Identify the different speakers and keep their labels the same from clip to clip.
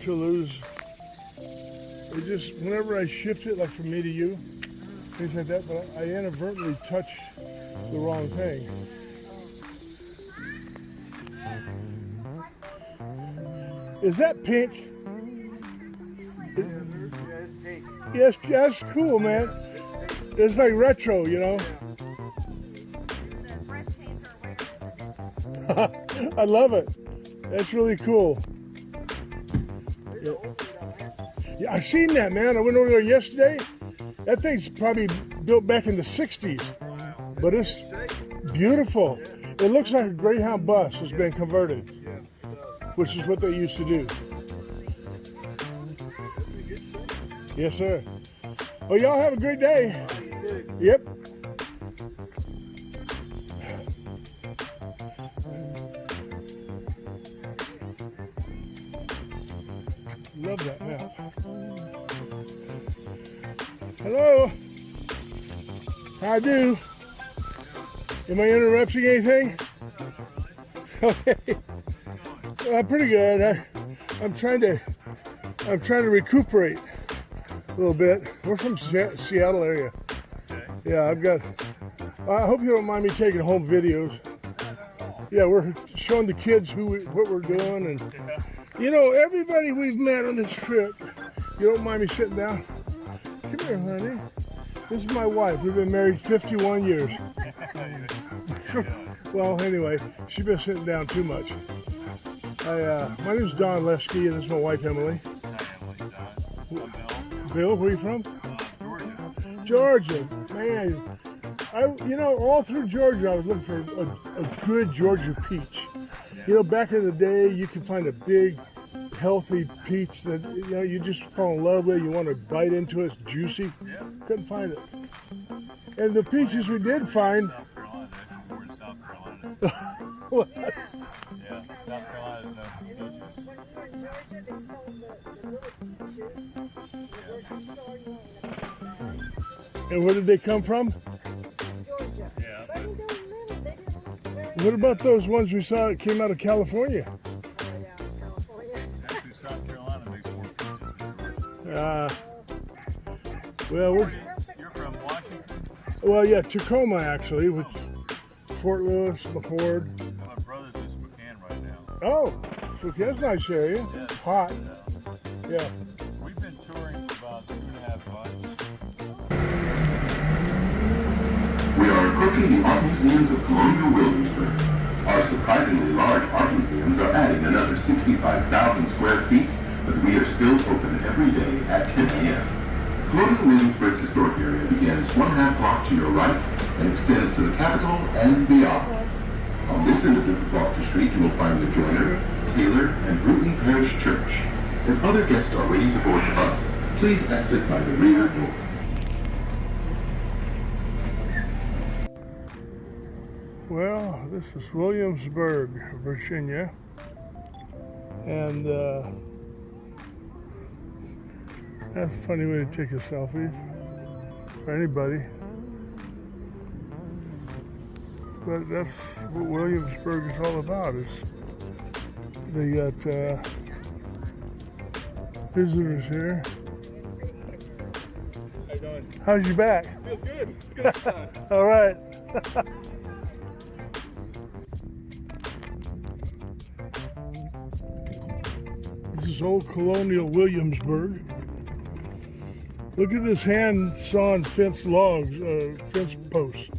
Speaker 1: to lose. It just, whenever I shift it, like from me to you, things like that, but I inadvertently touch the wrong thing. Is that pink?
Speaker 2: It's pink.
Speaker 1: Yes, that's cool, man. It's like retro, you know? I love it. That's really cool. Yeah, I seen that, man. I went over there yesterday. That thing's probably built back in the 60s, but it's beautiful. It looks like a Greyhound bus has been converted, which is what they used to do. Yes, sir. Well, y'all have a great day. Yep. Love that map. Hello. How do? Am I interrupting anything? Okay. Pretty good. I'm trying to recuperate a little bit. We're from Seattle area. Yeah, I hope you don't mind me taking home videos. Yeah, we're showing the kids what we're doing, and you know, everybody we've met on this trip. You don't mind me sitting down? Come here, honey. This is my wife. We've been married 51 years. Well, anyway, she's been sitting down too much. My name's Don Lesky, and this is my wife, Emily. Bill, where are you from? Georgia. Man, all through Georgia, I was looking for a good Georgia peach. You know, back in the day, you could find a big, healthy peach that, you know, you just fall in love with. You want to bite into it. It's juicy. Couldn't find it. And the peaches we did find.
Speaker 3: South Carolina.
Speaker 1: What?
Speaker 3: Yeah, South Carolina's known for peaches.
Speaker 4: When we were in Georgia, they sold the little peaches in the grocery store. You know,
Speaker 1: And where did they come from?
Speaker 4: Georgia.
Speaker 3: Yeah.
Speaker 4: But they don't live, they didn't.
Speaker 1: What about those ones we saw that came out of California?
Speaker 4: Right out in California.
Speaker 3: Actually, South Carolina makes more peaches than Georgia.
Speaker 1: Well,
Speaker 3: You're from Washington?
Speaker 1: well, yeah, Tacoma actually, which Fort Lewis, McCord.
Speaker 3: My brother's in Spokane right now.
Speaker 1: Oh, so that's a nice area.
Speaker 3: Yeah.
Speaker 1: Hot. Yeah.
Speaker 3: We've been touring for about 2.5 months.
Speaker 5: We are approaching the art museums of Colonial Williamsburg. Our surprisingly large art museums are adding another 65,000 square feet, but we are still open every day at 10 a.m. Colonial Williamsburg's historic area begins 1/2 block to your right and extends to the Capitol and beyond. On this end of the Gloucester Street, you will find the Joyner, Taylor, and Bruton Parish Church. If other guests are waiting to board the bus, please exit by the rear door.
Speaker 1: Well, this is Williamsburg, Virginia, and that's a funny way to take a selfie for anybody. But that's what Williamsburg is all about. They got visitors here.
Speaker 2: How you doing?
Speaker 1: How's your back?
Speaker 2: Feel good. Good stuff.
Speaker 1: All right. This is old Colonial Williamsburg. Look at this hand-sawn fence logs, fence posts.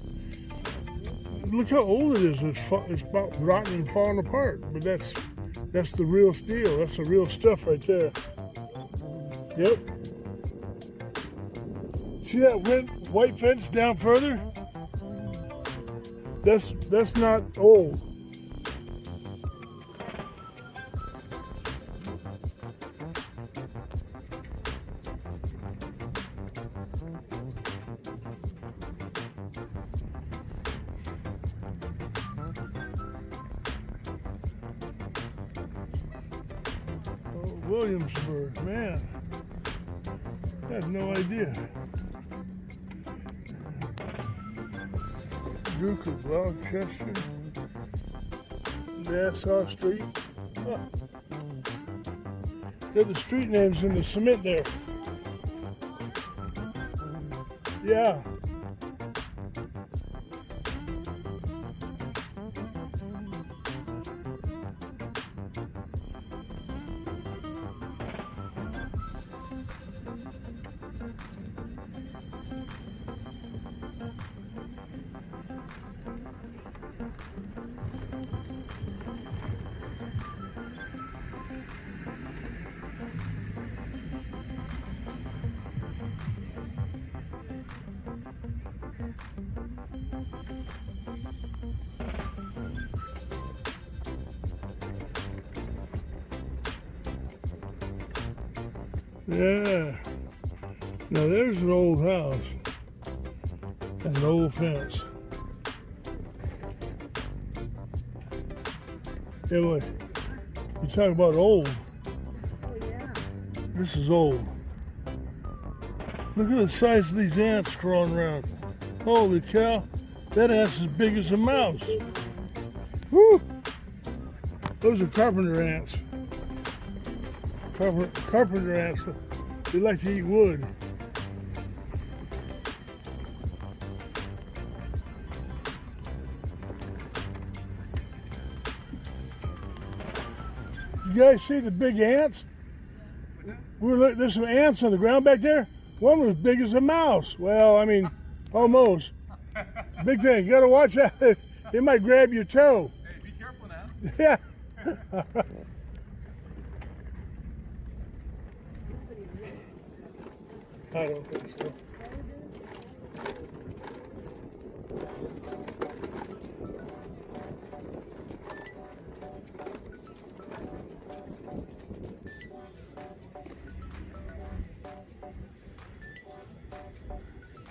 Speaker 1: Look how old it is. It's about rotten and falling apart. But that's the real steel. That's the real stuff right there. Yep. See that white fence down further? That's not old. Williamsburg, man. I had no idea. Duke of Gloucester, Nassau Street. Huh. They're the street names in the cement there. Yeah. Yeah. Now there's an old house and an old fence. Yeah, boy, you talk about old.
Speaker 4: Oh, yeah.
Speaker 1: This is old. Look at the size of these ants crawling around. Holy cow, that ant's as big as a mouse. Woo! Those are carpenter ants. Carpenter ants, they like to eat wood. You guys see the big ants? There's some ants on the ground back there. One was big as a mouse. Well, I mean, almost. Big thing. You gotta watch out. It might grab your toe.
Speaker 3: Hey, be careful now.
Speaker 1: Yeah. I don't think so.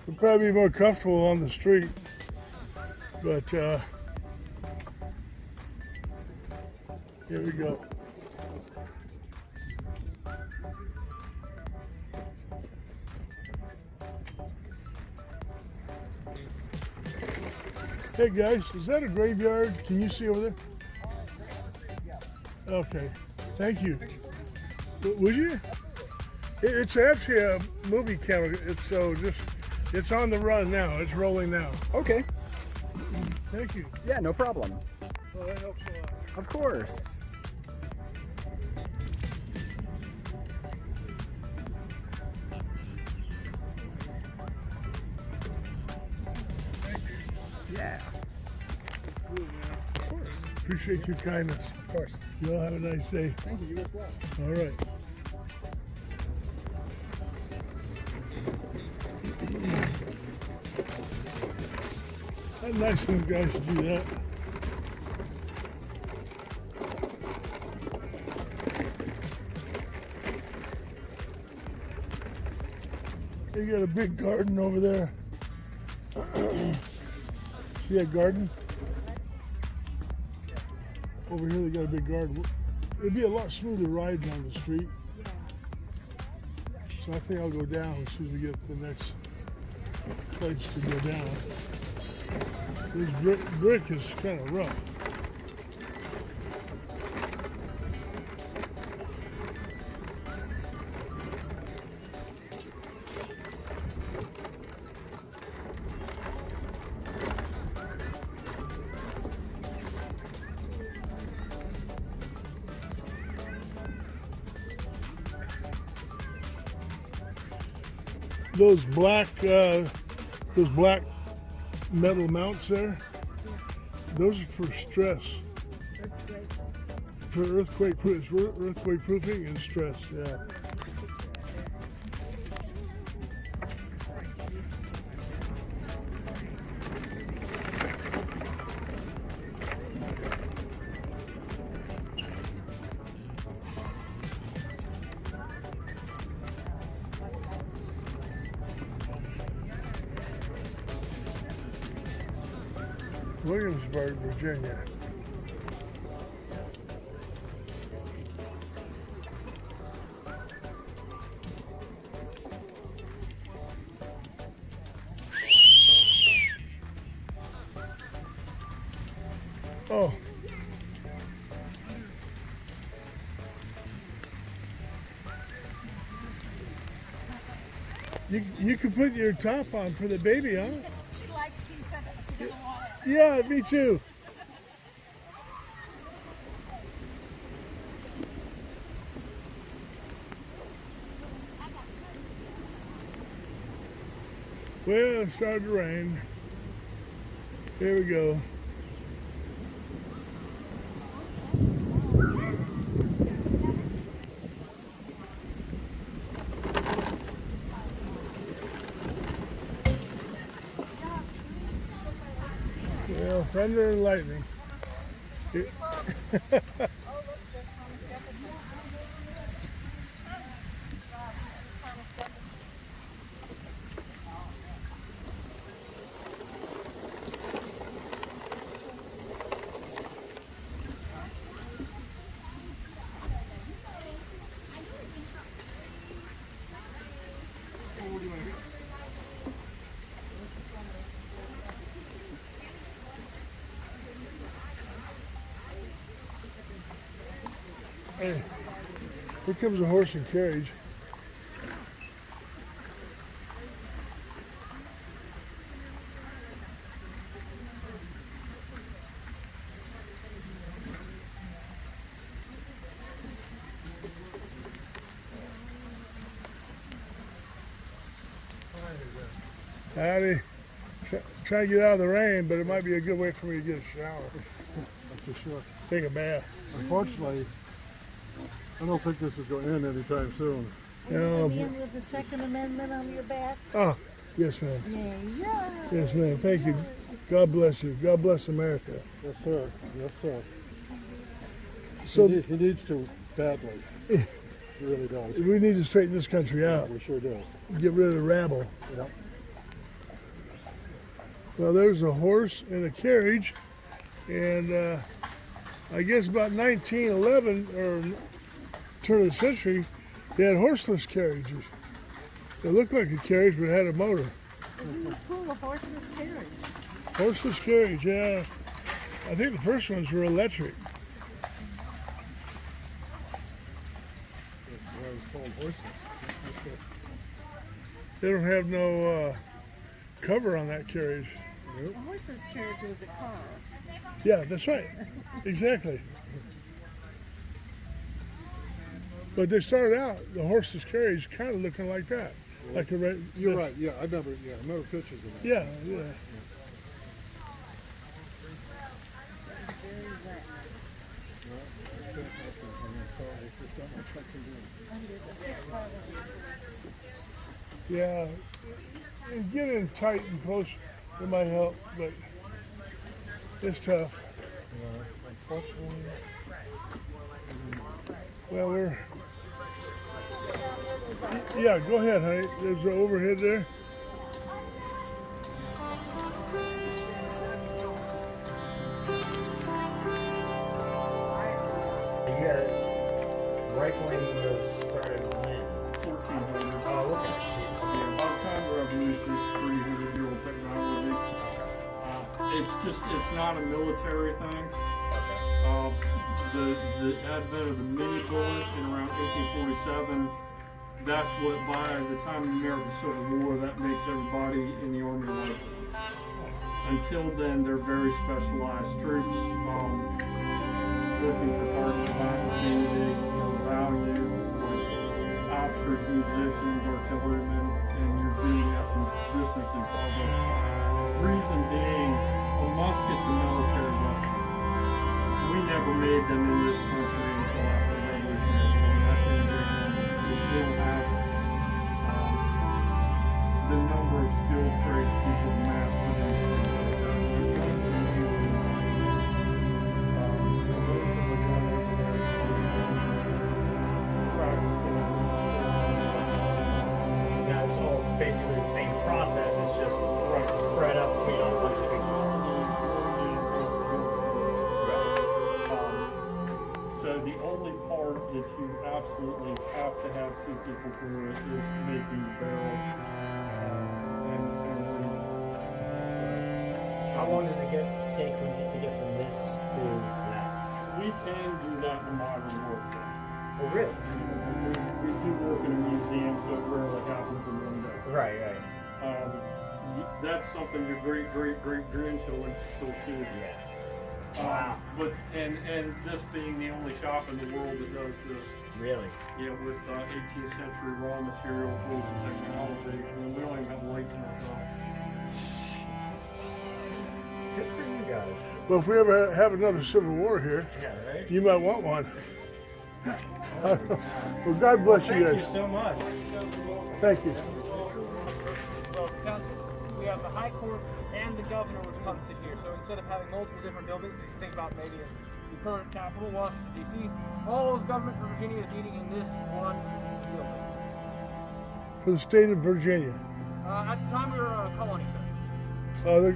Speaker 1: We'll probably be more comfortable on the street, but here we go. Hey guys, is that a graveyard? Can you see over there? Okay, thank you. Would you? It's actually a movie camera. It's on the run now. It's rolling now.
Speaker 2: Okay.
Speaker 1: Thank you.
Speaker 2: Yeah, no problem.
Speaker 1: Well, that helps a lot.
Speaker 2: Of course. Yeah.
Speaker 1: Cool, man.
Speaker 2: Of course.
Speaker 1: Appreciate your kindness.
Speaker 2: Of course.
Speaker 1: You all have a nice day.
Speaker 2: Thank you. You as well.
Speaker 1: All right. That's nice of them guys to do that. They got a big garden over there. See that garden? Over here they got a big garden. It'd be a lot smoother riding on the street. So I think I'll go down as soon as we get to the next place to go down. This brick is kind of rough. Those black metal mounts there, those are for stress, for earthquake proofing and stress. Yeah. Williamsburg, Virginia. Oh. You can put your top on for the baby, huh?
Speaker 4: She said that she doesn't want it.
Speaker 1: Yeah, me too. Well, it started to rain. Here we go. Well, thunder and lightning. It- Hey, here comes a horse and carriage. Howdy. Try to get out of the rain, but it might be a good way for me to get a shower.
Speaker 6: For sure.
Speaker 1: Take a bath.
Speaker 6: Unfortunately, I don't think this is going to end anytime soon.
Speaker 1: No,
Speaker 4: The end of the Second Amendment on your back.
Speaker 1: oh, yes, ma'am.
Speaker 4: Yeah.
Speaker 1: Yes, ma'am. Thank you. God bless you. God bless America.
Speaker 6: Yes, sir. Yes, sir.
Speaker 1: So
Speaker 6: He needs to badly. He really does.
Speaker 1: we need to straighten this country out.
Speaker 6: We sure do.
Speaker 1: Get rid of the rabble.
Speaker 6: Yep.
Speaker 1: Well, there's a horse and a carriage, and I guess about 1911 or turn of the century, they had horseless carriages. They looked like a carriage but had a motor.
Speaker 4: Pull a horseless carriage.
Speaker 1: Horseless carriage, yeah. I think the first ones were electric.
Speaker 6: That's why it's called horses.
Speaker 1: They don't have no cover on that carriage.
Speaker 4: A horseless carriage was a car.
Speaker 1: Yeah, that's right. Exactly. But they started out, the horseless carriage, kind of looking like that. Like a red.
Speaker 6: You're right. Yeah, I remember. Yeah, I remember pictures of that.
Speaker 1: Yeah, yeah. Yeah. And get in tight and close, it might help, but it's tough.
Speaker 6: Unfortunately,
Speaker 1: Well, yeah, go ahead, honey. There's an overhead there.
Speaker 7: Rifling was started when?
Speaker 2: 1400.
Speaker 7: Oh, okay.
Speaker 2: Yeah, by the time the revolution, it's 300-year-old technology. It's not a military thing. The advent of the mini bullet in around 1847, that's what, by the time of the American Civil War, that makes everybody in the Army like it. Until then, they're very specialized troops, looking for targets of opportunity, value, like officers, musicians, artillerymen, and you're doing at some distance and cover. Reason being, a musket's a military weapon. We never made them in this country until after the Revolutionary War. That didn't bring them. We still have the number of skilled trades people mass produced.
Speaker 7: Now it's all basically the same process. It's just spread up between a bunch of people.
Speaker 2: So the only part that you absolutely have to have two people do it is making the barrel.
Speaker 7: How long does it take to get from this to that?
Speaker 2: We can do that in modern warfare.
Speaker 7: Oh, really?
Speaker 2: We do work in a museum, so it rarely happens in one day.
Speaker 7: Right, right.
Speaker 2: That's something your great-great-great-grandchildren still should.
Speaker 7: Yeah.
Speaker 2: Wow. But and this being the only shop in the world that does this.
Speaker 7: Really?
Speaker 2: Yeah, with 18th century raw material tools and technology, and we don't even have lights in our shop.
Speaker 7: Good for you guys.
Speaker 1: Well, if we ever have another Civil War here,
Speaker 7: Yeah, right?
Speaker 1: you might want one. Well, God bless you
Speaker 7: Thank
Speaker 1: guys.
Speaker 7: you so much.
Speaker 1: Thank you.
Speaker 8: We have the High Court and the governor would come sit here. So instead of having multiple different buildings, if you think about maybe the current capital, Washington, D.C., all of government for Virginia is meeting in this one building.
Speaker 1: For the state of Virginia.
Speaker 8: At the time, we were a colony center.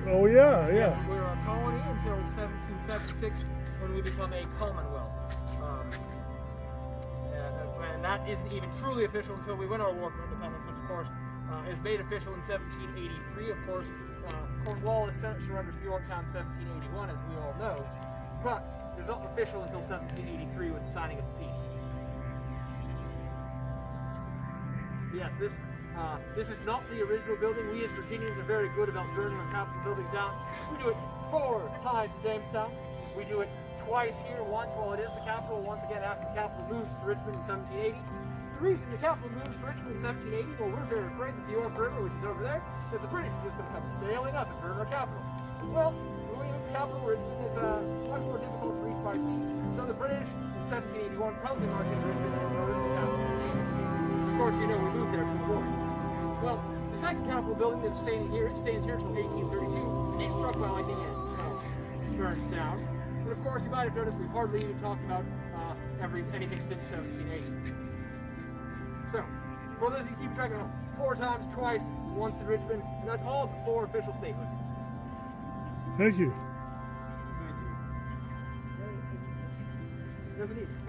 Speaker 1: Oh yeah, yeah.
Speaker 8: We were a colony until 1776 when we become a commonwealth. And that isn't even truly official until we win our war for independence, which of course is made official in 1783. Of course, Cornwallis surrenders to Yorktown in 1781, as we all know. But it's not official until 1783 with the signing of the peace. Yes, this is not the original building. We as Virginians are very good about burning our capital buildings down. We do it 4 times in Jamestown. We do it twice here, once while it is the capital, once again after the capital moves to Richmond in 1780. The reason the capital moves to Richmond in 1780, well, we're very afraid that the York River, which is over there, that the British are just going to come sailing up and burn our capital. Well, when we move the capital, Richmond is much more difficult to reach by sea. So the British in 1781 probably marched into Richmond and murdered the capital. Of course, you know we moved there to avoid. Well, the second Capitol building that's standing here, it stays here until 1832. It's struck by lightning and burns down. And of course, you might have noticed we've hardly even talked about anything since 1780. So, for those who keep track of them, 4 times, twice, once in Richmond, and that's all before official statehood.
Speaker 1: Thank you.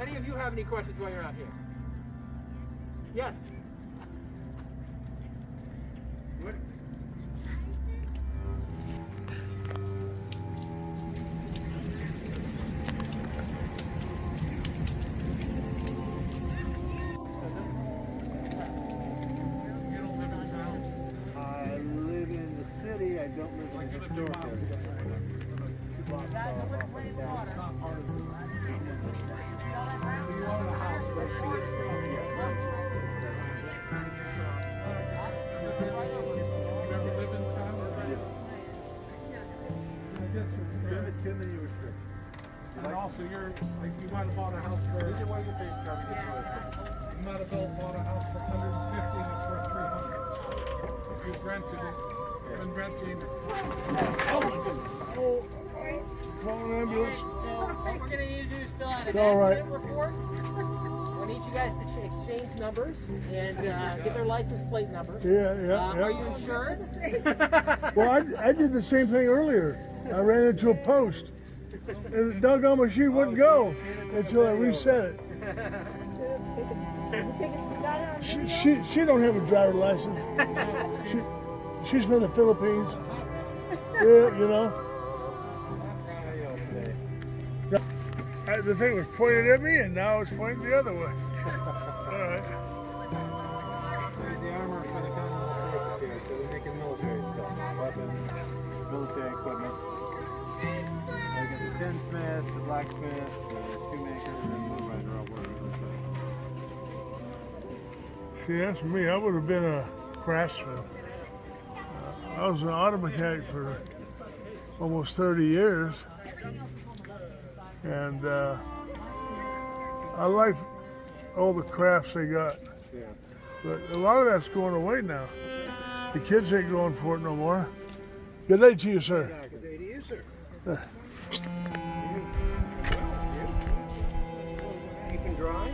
Speaker 8: Any of you have any questions while you're out here? Yes. What?
Speaker 3: I live in the city. I don't live in the historic area. You own a house, right? Too many restrictions.
Speaker 6: And also, you might have bought a house for.
Speaker 3: Either way you think,
Speaker 6: You might have bought a house for 150 and it's worth 300. If you've rented it, been renting it.
Speaker 8: Oh my goodness.
Speaker 1: Call an ambulance.
Speaker 8: So what we're going to need to do is fill out an
Speaker 1: All right.
Speaker 8: accident report. I need you guys to exchange numbers and get their license plate number.
Speaker 1: Yeah.
Speaker 8: Are you insured?
Speaker 1: Well, I did the same thing earlier. I ran into a post. And the doggone machine wouldn't go until I reset it. She don't have a driver license. She's from the Philippines. Yeah, you know. The thing was pointed at me, and now it's pointing the other way. All right.
Speaker 3: The armor for the Commonwealth here, so they're making military stuff, weapons, military equipment. They got the tinsmith, the blacksmith, the shoemaker, and the millwright all working on the site.
Speaker 1: See, that's me. I would have been a craftsman. I was an auto mechanic for almost 30 years. And I like all the crafts they got.
Speaker 3: Yeah.
Speaker 1: But a lot of that's going away now. The kids ain't going for it no more. Good day to you, sir.
Speaker 3: Good day to you, sir. You can dry?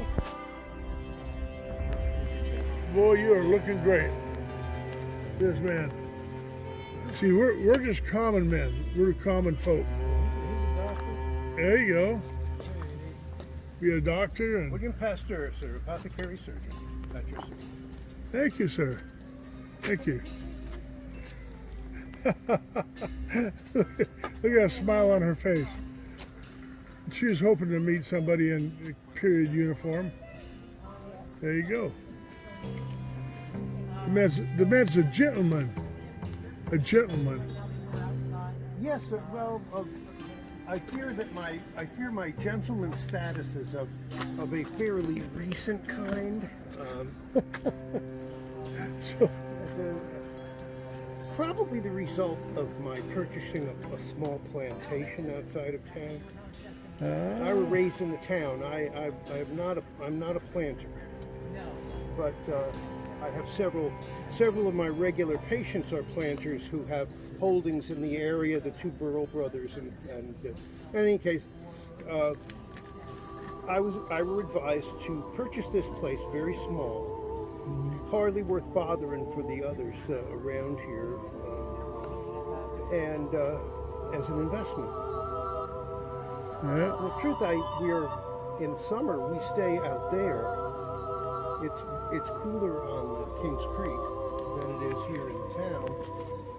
Speaker 1: Boy, you are looking great. Yes, man. See, we're just common men. We're common folk. There you go. Be a doctor and.
Speaker 3: William Pasteur, sir, apothecary surgeon. That's your sir.
Speaker 1: Thank you, sir. Thank you. Look at that smile on her face. She was hoping to meet somebody in a period uniform. There you go. The man's a gentleman. A gentleman.
Speaker 3: Yes, well, I fear my gentleman status is of a fairly recent kind. Probably the result of my purchasing a small plantation outside of town. I was raised in the town. I'm not a planter, but I have several of my regular patients are planters who have holdings in the area. The two Burrell brothers, and in any case, I were advised to purchase this place very small. Hardly worth bothering for the others around here, and as an investment.
Speaker 1: Yeah.
Speaker 3: The truth, we're in summer. We stay out there. It's cooler on Kings Creek than it is here in town.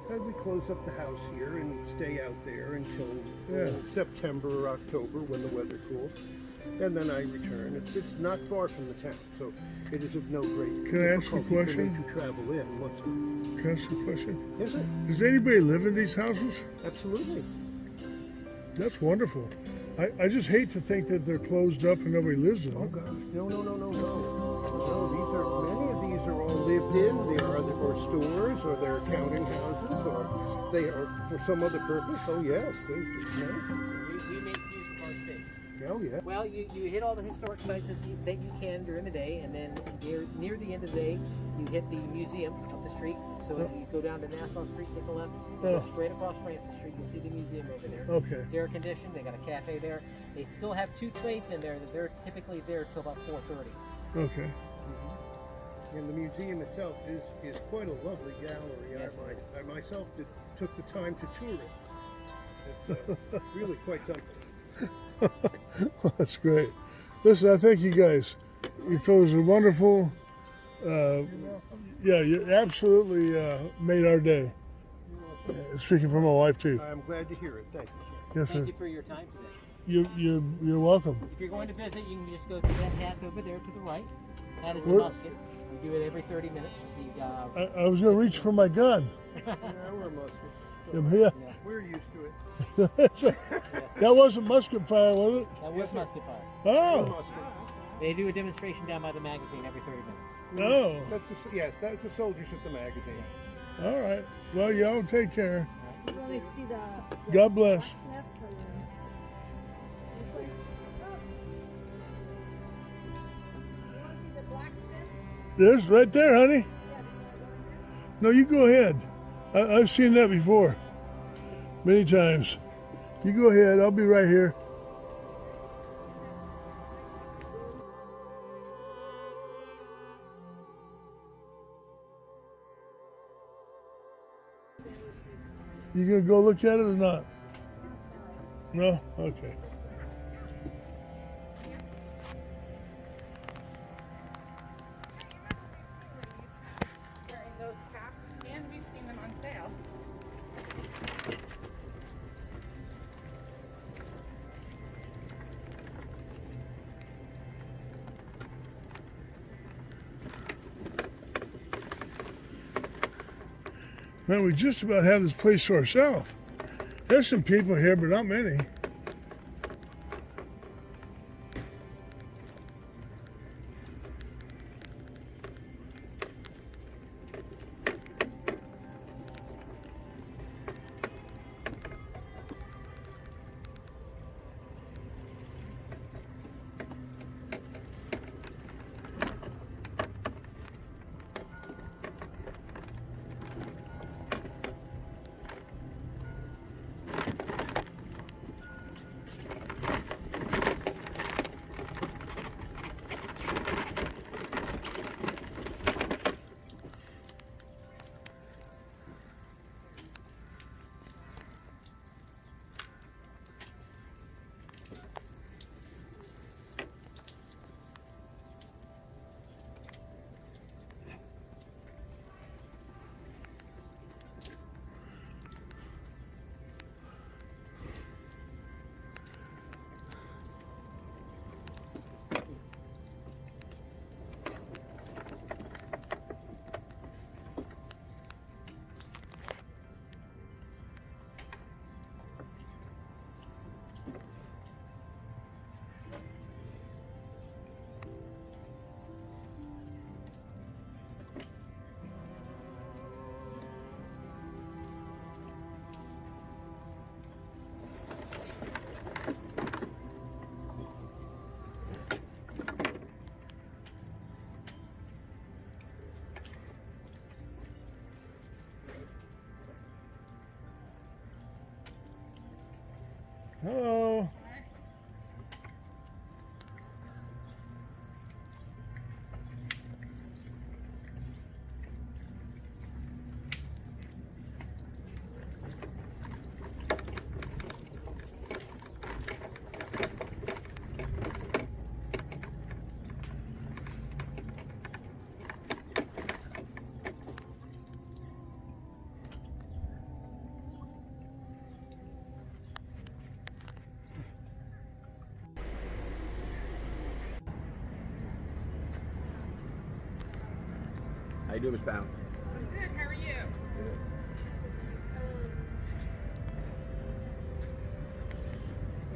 Speaker 3: And we close up the house here and stay out there until September or October when the weather cools. And then I return. It's not far from the town, so it is of no great
Speaker 1: Can I ask you a
Speaker 3: difficulty for me
Speaker 1: question?
Speaker 3: to travel in.
Speaker 1: Can I ask you a question?
Speaker 3: Is it?
Speaker 1: Does anybody live in these houses?
Speaker 3: Absolutely.
Speaker 1: That's wonderful. I just hate to think that they're closed up and nobody lives in
Speaker 3: Oh
Speaker 1: them.
Speaker 3: gosh, no. Many of these are all lived in. They are either or stores, or they're counting houses, or they are for some other purpose. Oh yes,
Speaker 8: We make use of our space.
Speaker 3: oh yeah.
Speaker 8: Well, you hit all the historic sites that you can during the day, and then near the end of the day, you hit the museum up the street. So if you go down to Nassau Street, take a left, go straight across Francis Street, you'll see the museum over there.
Speaker 1: Okay.
Speaker 8: It's air conditioned. They got a cafe there. They still have 2 trades in there. They're typically there till about 4:30.
Speaker 1: Okay.
Speaker 3: And the museum itself is quite a lovely gallery.
Speaker 8: Yes.
Speaker 3: I myself took the time to tour it. It's really quite something.
Speaker 1: Well, that's great. Listen, I thank you guys. You fellows are wonderful. Yeah, you absolutely made our day. Speaking for my wife too.
Speaker 3: I'm glad to hear it. Thank you.
Speaker 1: Yes, sir.
Speaker 8: Thank you for your time today.
Speaker 1: You're welcome.
Speaker 8: If you're going to visit, you can just go to that path over there to the right. That is the
Speaker 1: Where-
Speaker 8: musket. We do it every 30 minutes.
Speaker 1: I was going to reach for my gun.
Speaker 3: Yeah, we're Muslims.
Speaker 1: Yeah.
Speaker 3: We're used to it.
Speaker 1: That wasn't musket fire, was it?
Speaker 8: That was musket fire.
Speaker 1: Oh.
Speaker 8: They do a demonstration down by the magazine every 30 minutes.
Speaker 1: Oh.
Speaker 3: That's the soldiers at the magazine.
Speaker 1: All right. Well, y'all take care.
Speaker 4: You want to see the
Speaker 1: God bless.
Speaker 4: blacksmith or the- You want to see the blacksmith?
Speaker 1: There's right there, honey. No, you go ahead. I've seen that before. Many times. You go ahead. I'll be right here. You gonna go look at it or not? No? Okay.
Speaker 9: Wearing those caps, and we've seen them on sale.
Speaker 1: Man, we just about have this place to ourselves. There's some people here, but not many. Hello.
Speaker 10: How you doing, Miss Pound?
Speaker 9: I'm good. How are you?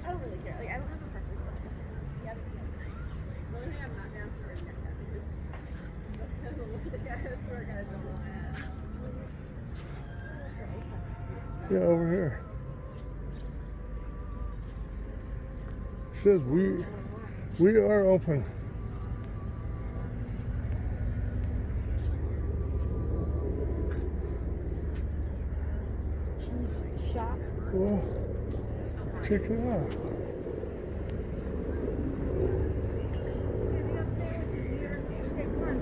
Speaker 4: I don't really care. Like, I don't have a preference. Yeah, the only thing I'm not down for is neck tattoos. That's the one thing I swear to God, I don't want to have.
Speaker 1: Yeah, over here. It says we are open.
Speaker 4: Shop.
Speaker 1: Well, check it out.
Speaker 4: They got sandwiches here. Okay, come on.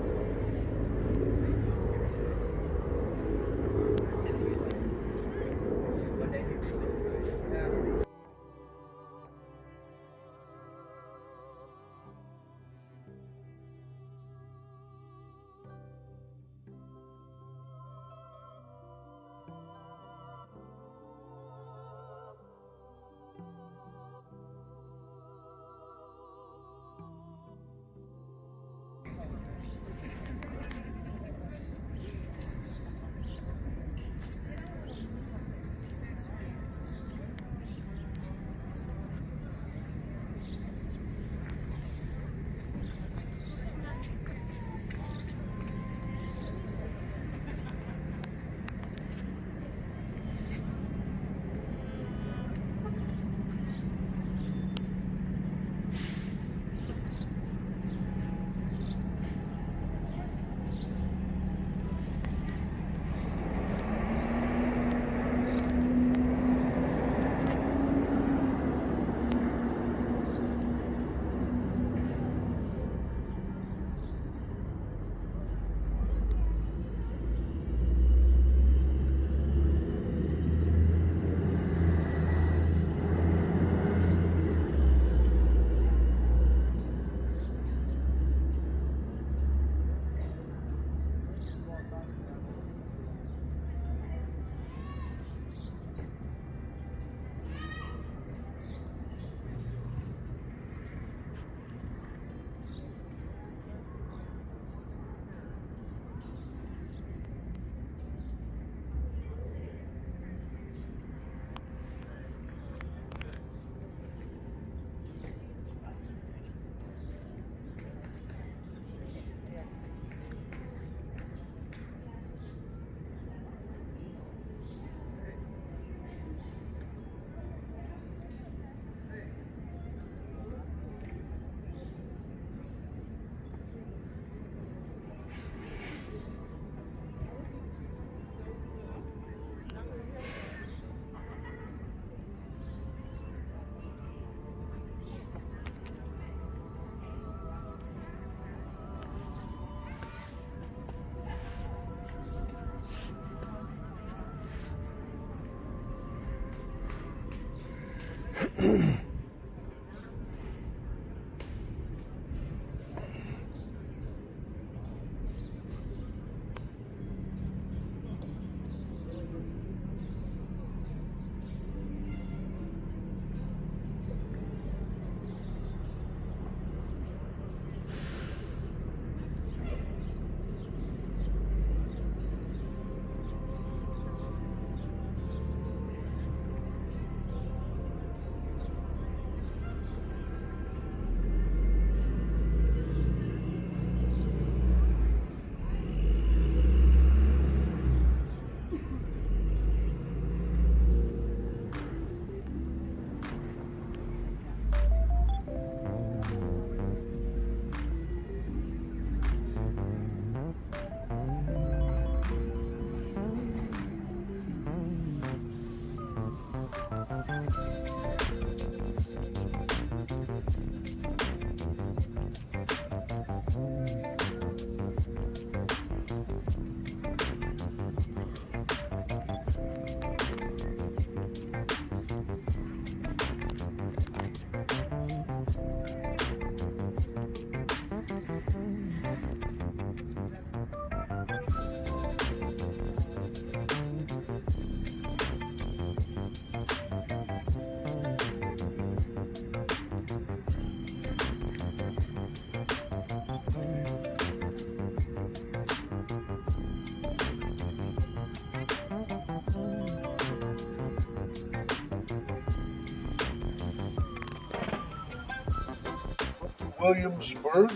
Speaker 1: Williamsburg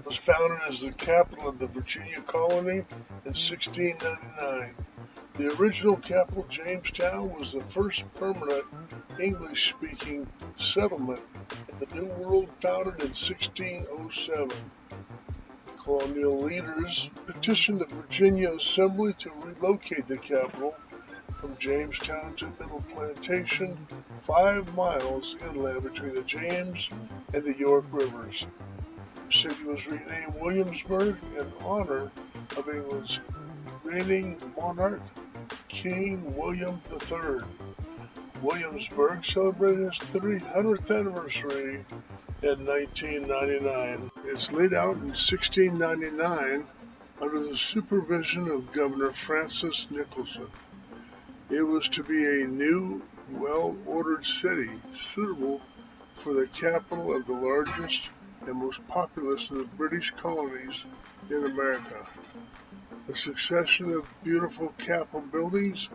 Speaker 1: was founded as the capital of the Virginia colony in 1699. The original capital, Jamestown, was the first permanent English-speaking settlement in the New World, founded in 1607. Colonial leaders petitioned the Virginia Assembly to relocate the capital from Jamestown to Middle Plantation, 5 miles inland between the James and the York rivers. The city was renamed Williamsburg in honor of England's reigning monarch, King William III. Williamsburg celebrated its 300th anniversary in 1999. It's laid out in 1699 under the supervision of Governor Francis Nicholson. It was to be a new, well-ordered city suitable for the capital of the largest and most populous of the British colonies in America. A succession of beautiful Capitol buildings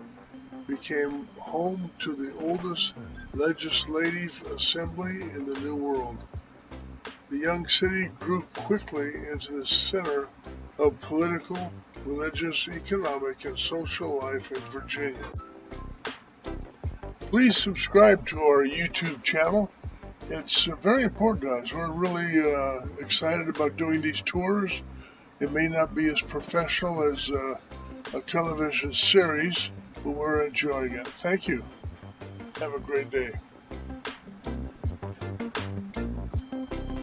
Speaker 1: became home to the oldest legislative assembly in the New World. The young city grew quickly into the center of political, religious, economic, and social life in Virginia. Please subscribe to our YouTube channel. It's very important to us. We're really excited about doing these tours. It may not be as professional as a television series, but we're enjoying it. Thank you. Have a great day.